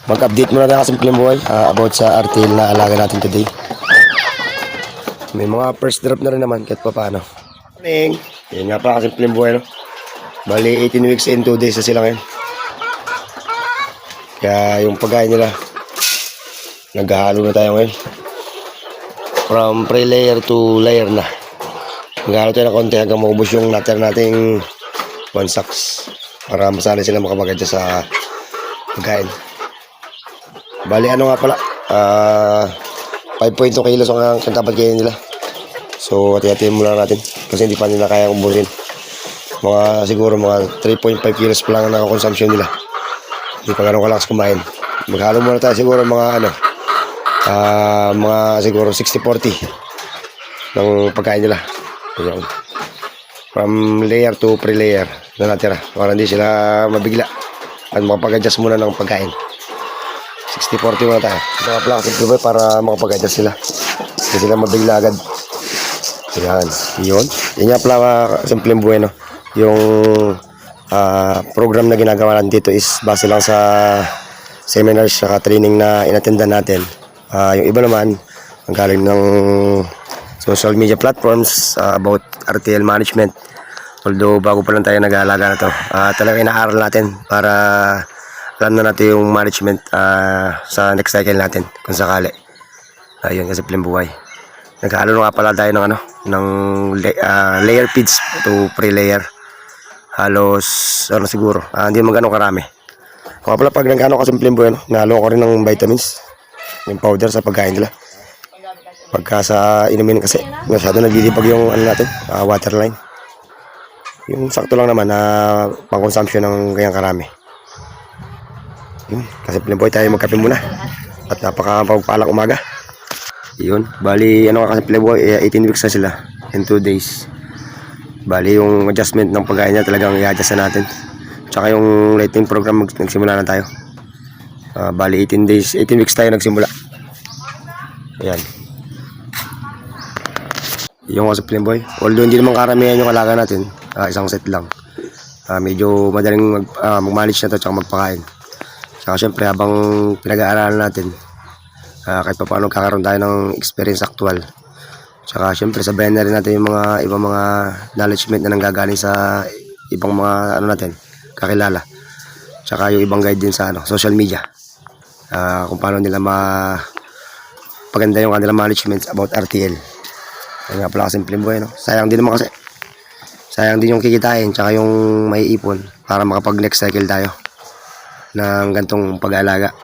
Mag-update muna tayo kasimpleng buhay about sa RTL na alaga natin today. May mga first drop na rin naman kahit pa paano. Morning! Yan nga pa kasimpleng buhay, no? Bali 18 weeks and 2 days na sila ngayon. Kaya yung pagkain nila, naghahalo na tayo ngayon. From pre-layer to layer na. Naghahalo tayo ng konti hanggang maubos yung natter nating 1 sacks. Para masanay sila makapag-adjust sa pagkain. Bali ano nga pala, 5.2 kilos ang dapat kainin nila. So hati-hatiin muna natin kasi hindi pa nila kaya ubusin. Siguro mga 3.5 kilos pa lang ang consumption nila. Hindi pa ganun kalakas kumain. Maghalo muna tayo siguro mga mga siguro 60-40 ng pagkain nila. Ayan. From layer to pre-layer na natira para hindi sila mabigla at makapag-adjust muna ng pagkain. 60-40 muna tayo. Mga plastic diba para makapag-adjust sila. Hindi sila mabigla agad. Ayan. Yun. Yan nga pala simpleng buhay, no? Yung program na ginagawa natin dito is base lang sa seminars at training na inatendan natin. Yung iba naman ang galing ng social media platforms about RTL management. Although bago pa lang tayo nag-aalaga na to, talagang inaaral natin para alam na natin yung management sa next cycle natin kung sakali. Ayun kasi simpleng buhay. Naghalo na nga pala tayo ng layer feeds to pre-layer. Halos siguro hindi man ganun karami. Kaya pala pag nagkano ka simpleng buhay, nahalo ko rin ng vitamins, yung powder sa pagkain nila. Pagka sa inumin kasi masyado nagdidipag yung natin, water line. Yung sakto lang naman na pang-consumption ng kanyang karami. Yun, kasi pinaboy tayo magkape muna. At napakapagpalang umaga. Yun, bali kasi pinaboy, 18 weeks na sila in 2 days. Bali yung adjustment ng pagkain niya talagang i-adjust na natin. Tsaka yung lighting program nagsimula na tayo. Bali 18 weeks tayo nagsimula. Ayan. Yung kasi pinaboy, although hindi naman karamihan yung alaga natin, isang set lang. Medyo madaling mag-manage na to tsaka magpakain. Saka syempre habang pinag-aaralan natin, kahit pa paano kakaroon tayo ng experience actual. Saka syempre sabayan na rin natin yung mga ibang mga knowledgement na nanggagaling sa ibang mga natin, kakilala. Saka yung ibang guide din sa social media. Kung paano nila paganda yung kanilang management about RTL. Ayun nga pala kasimpleng buhay, no? Sayang din naman kasi. Sayang din yung kikitain tsaka yung maiipon para makapag next cycle tayo ng gantong pag-aalaga.